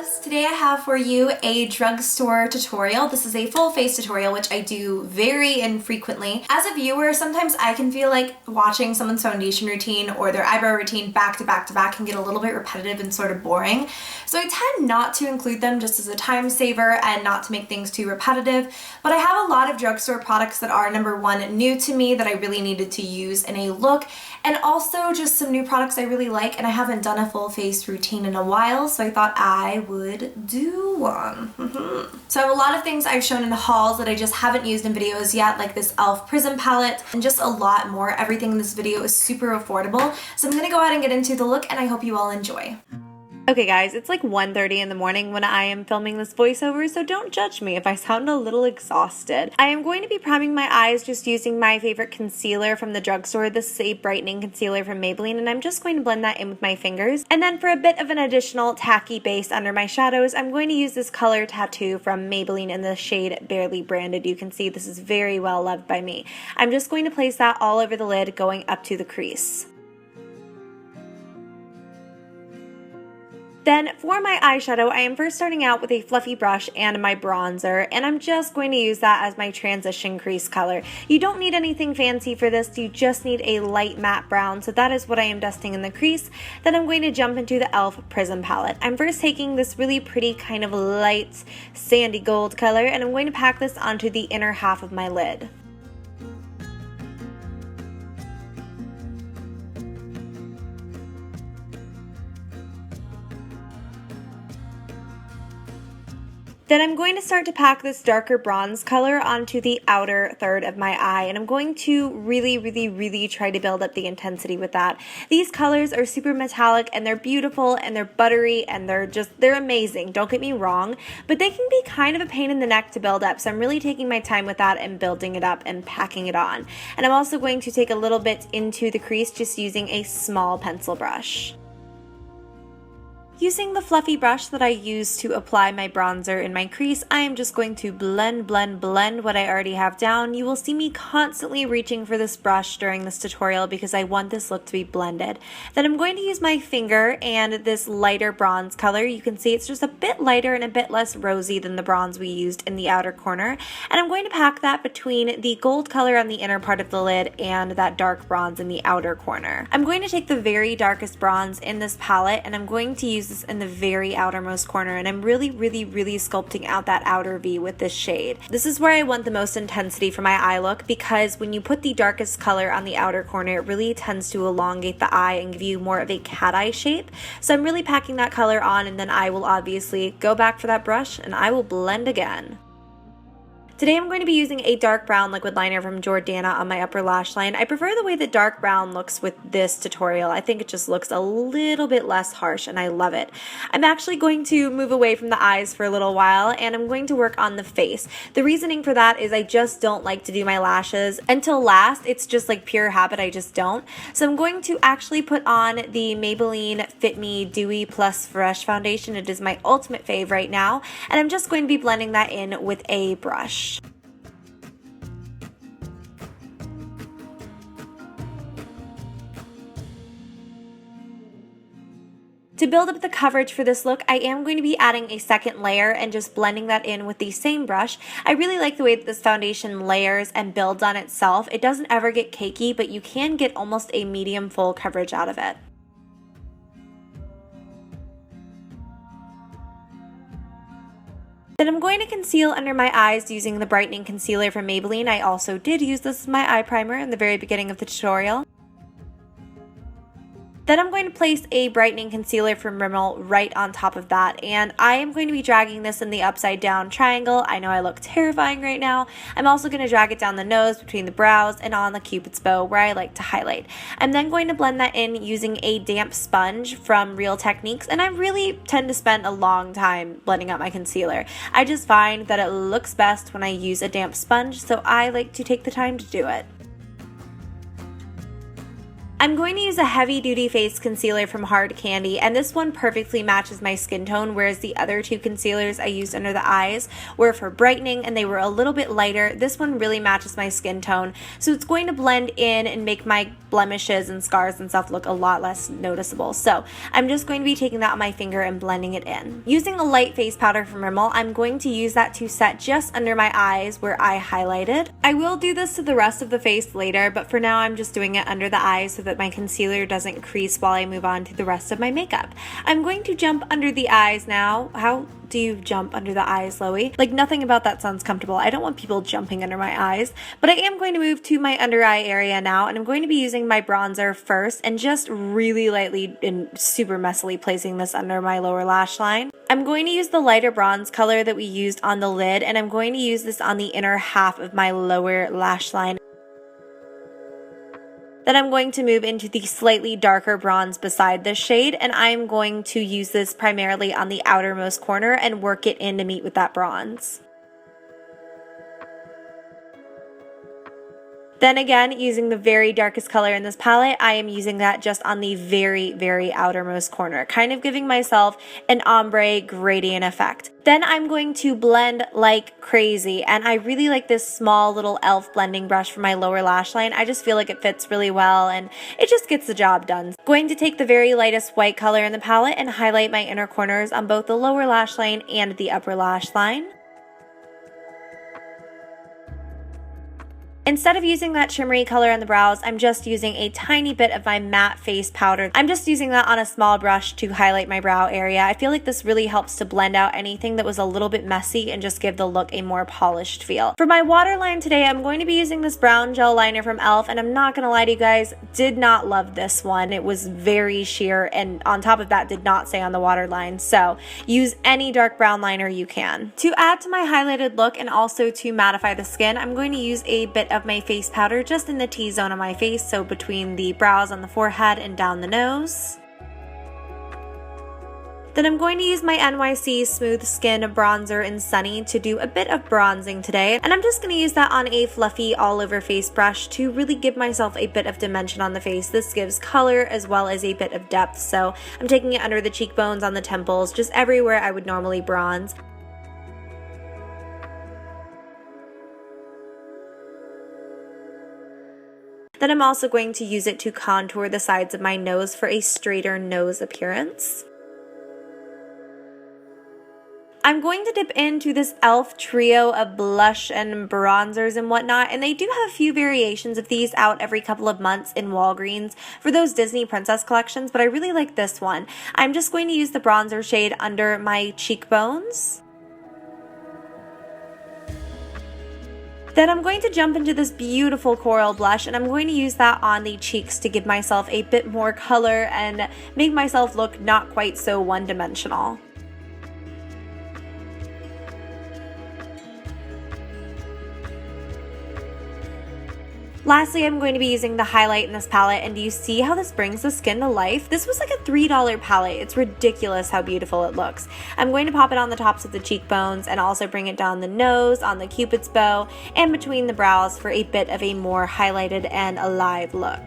loves! Today I have for you a drugstore tutorial. This is a full face tutorial, which I do very infrequently. As a viewer, sometimes I can feel like watching someone's foundation routine or their eyebrow routine back to back to back can get a little bit repetitive and sort of boring. So I tend not to include them just as a time saver and not to make things too repetitive. But I have a lot of drugstore products that are, number one, new to me that I really needed to use in a look, and also just some new products I really like, and I haven't done a full face routine in a while, so I thought I would do one. So I have a lot of things I've shown in the hauls that I just haven't used in videos yet, like this e.l.f. Prism Palette, and just a lot more. Everything in this video is super affordable, so I'm gonna go ahead and get into the look, and I hope you all enjoy. Okay guys, it's like 1:30 in the morning when I am filming this voiceover, so don't judge me if I sound a little exhausted. I am going to be priming my eyes just using my favorite concealer from the drugstore. This is a brightening concealer from Maybelline, and I'm just going to blend that in with my fingers. And then for a bit of an additional tacky base under my shadows, I'm going to use this color tattoo from Maybelline in the shade Barely Branded. You can see this is very well loved by me. I'm just going to place that all over the lid going up to the crease. Then for my eyeshadow, I am first starting out with a fluffy brush and my bronzer, and I'm just going to use that as my transition crease color. You don't need anything fancy for this, you just need a light matte brown, so that is what I am dusting in the crease. Then I'm going to jump into the e.l.f. Prism Palette. I'm first taking this really pretty kind of light sandy gold color, and I'm going to pack this onto the inner half of my lid. Then I'm going to start to pack this darker bronze color onto the outer third of my eye, and I'm going to really try to build up the intensity with that. These colors are super metallic, and they're beautiful, and they're buttery, and they're amazing, don't get me wrong, but they can be kind of a pain in the neck to build up, so I'm really taking my time with that and building it up and packing it on. And I'm also going to take a little bit into the crease just using a small pencil brush. Using the fluffy brush that I use to apply my bronzer in my crease, I am just going to blend what I already have down. You will see me constantly reaching for this brush during this tutorial because I want this look to be blended. Then I'm going to use my finger and this lighter bronze color. You can see it's just a bit lighter and a bit less rosy than the bronze we used in the outer corner. And I'm going to pack that between the gold color on the inner part of the lid and that dark bronze in the outer corner. I'm going to take the very darkest bronze in this palette, and I'm going to use this in the very outermost corner, and I'm really sculpting out that outer V with this shade. This is where I want the most intensity for my eye look, because when you put the darkest color on the outer corner, it really tends to elongate the eye and give you more of a cat eye shape. So I'm really packing that color on, and then I will obviously go back for that brush and I will blend again. Today I'm going to be using a dark brown liquid liner from Jordana on my upper lash line. I prefer the way that dark brown looks with this tutorial. I think it just looks a little bit less harsh, and I love it. I'm actually going to move away from the eyes for a little while, and I'm going to work on the face. The reasoning for that is I just don't like to do my lashes until last. It's just like pure habit, I just don't. So I'm going to actually put on the Maybelline Fit Me Dewy Plus Fresh Foundation. It is my ultimate fave right now, and I'm just going to be blending that in with a brush. To build up the coverage for this look, I am going to be adding a second layer and just blending that in with the same brush. I really like the way that this foundation layers and builds on itself. It doesn't ever get cakey, but you can get almost a medium full coverage out of it. Then I'm going to conceal under my eyes using the brightening concealer from Maybelline. I also did use this as my eye primer in the very beginning of the tutorial. Then I'm going to place a brightening concealer from Rimmel right on top of that, and I am going to be dragging this in the upside down triangle. I know I look terrifying right now. I'm also going to drag it down the nose, between the brows, and on the cupid's bow where I like to highlight. I'm then going to blend that in using a damp sponge from Real Techniques, and I really tend to spend a long time blending out my concealer. I just find that it looks best when I use a damp sponge, so I like to take the time to do it. I'm going to use a heavy duty face concealer from Hard Candy, and this one perfectly matches my skin tone, whereas the other two concealers I used under the eyes were for brightening and they were a little bit lighter. This one really matches my skin tone, so it's going to blend in and make my blemishes and scars and stuff look a lot less noticeable. So I'm just going to be taking that on my finger and blending it in. Using a light face powder from Rimmel, I'm going to use that to set just under my eyes where I highlighted. I will do this to the rest of the face later, but for now I'm just doing it under the eyes so that my concealer doesn't crease while I move on to the rest of my makeup. I'm going to jump under the eyes now. How do you jump under the eyes, Loey? Like, nothing about that sounds comfortable. I don't want people jumping under my eyes, but I am going to move to my under eye area now, and I'm going to be using my bronzer first and just really lightly and super messily placing this under my lower lash line. I'm going to use the lighter bronze color that we used on the lid, and I'm going to use this on the inner half of my lower lash line. Then I'm going to move into the slightly darker bronze beside this shade, and I'm going to use this primarily on the outermost corner and work it in to meet with that bronze. Then again, using the very darkest color in this palette, I am using that just on the very, very outermost corner, kind of giving myself an ombre gradient effect. Then I'm going to blend like crazy, and I really like this small little e.l.f. blending brush for my lower lash line. I just feel like it fits really well and it just gets the job done. Going to take the very lightest white color in the palette and highlight my inner corners on both the lower lash line and the upper lash line. Instead of using that shimmery color on the brows, I'm just using a tiny bit of my matte face powder. I'm just using that on a small brush to highlight my brow area. I feel like this really helps to blend out anything that was a little bit messy and just give the look a more polished feel. For my waterline today, I'm going to be using this brown gel liner from e.l.f. and I'm not going to lie to you guys, did not love this one. It was very sheer, and on top of that did not stay on the waterline, so use any dark brown liner you can. To add to my highlighted look and also to mattify the skin, I'm going to use a bit of my face powder just in the T-zone of my face, so between the brows on the forehead and down the nose. Then I'm going to use my NYC Smooth Skin Bronzer in Sunny to do a bit of bronzing today, and I'm just going to use that on a fluffy all over face brush to really give myself a bit of dimension on the face. This gives color as well as a bit of depth, so I'm taking it under the cheekbones, on the temples, just everywhere I would normally bronze. Then I'm also going to use it to contour the sides of my nose for a straighter nose appearance. I'm going to dip into this e.l.f. trio of blush and bronzers and whatnot, and they do have a few variations of these out every couple of months in Walgreens for those Disney Princess collections, but I really like this one. I'm just going to use the bronzer shade under my cheekbones. Then I'm going to jump into this beautiful coral blush, and I'm going to use that on the cheeks to give myself a bit more color and make myself look not quite so one-dimensional. Lastly, I'm going to be using the highlight in this palette, and do you see how this brings the skin to life? This was like a $3 palette. It's ridiculous how beautiful it looks. I'm going to pop it on the tops of the cheekbones and also bring it down the nose, on the cupid's bow, and between the brows for a bit of a more highlighted and alive look.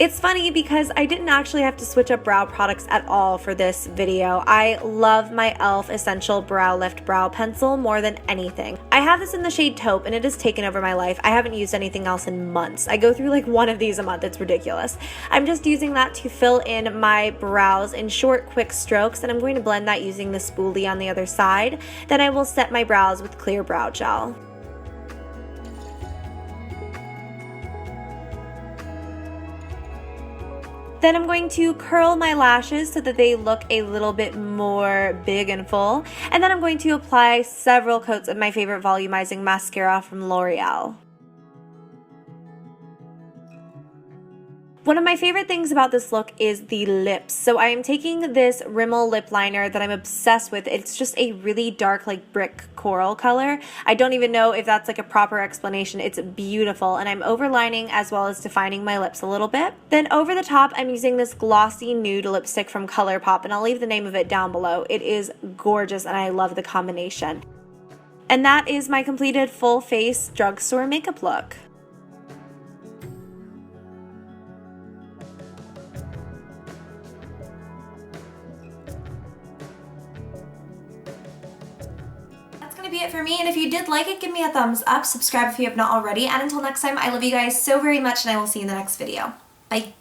It's funny because I didn't actually have to switch up brow products at all for this video. I love my e.l.f. Essential Brow Lift Brow Pencil more than anything. I have this in the shade Taupe, and it has taken over my life. I haven't used anything else in months. I go through like one of these a month. It's ridiculous. I'm just using that to fill in my brows in short, quick strokes, and I'm going to blend that using the spoolie on the other side. Then I will set my brows with clear brow gel. Then I'm going to curl my lashes so that they look a little bit more big and full. And then I'm going to apply several coats of my favorite volumizing mascara from L'Oreal. One of my favorite things about this look is the lips. So I am taking this Rimmel lip liner that I'm obsessed with. It's just a really dark, like brick coral color. I don't even know if that's like a proper explanation. It's beautiful, and I'm overlining as well as defining my lips a little bit. Then over the top, I'm using this glossy nude lipstick from ColourPop, and I'll leave the name of it down below. It is gorgeous, and I love the combination. And that is my completed full face drugstore makeup look. be it for me, and if you did like it, give me a thumbs up, subscribe if you have not already, and until next time, I love you guys so very much, and I will see you in the next video. Bye!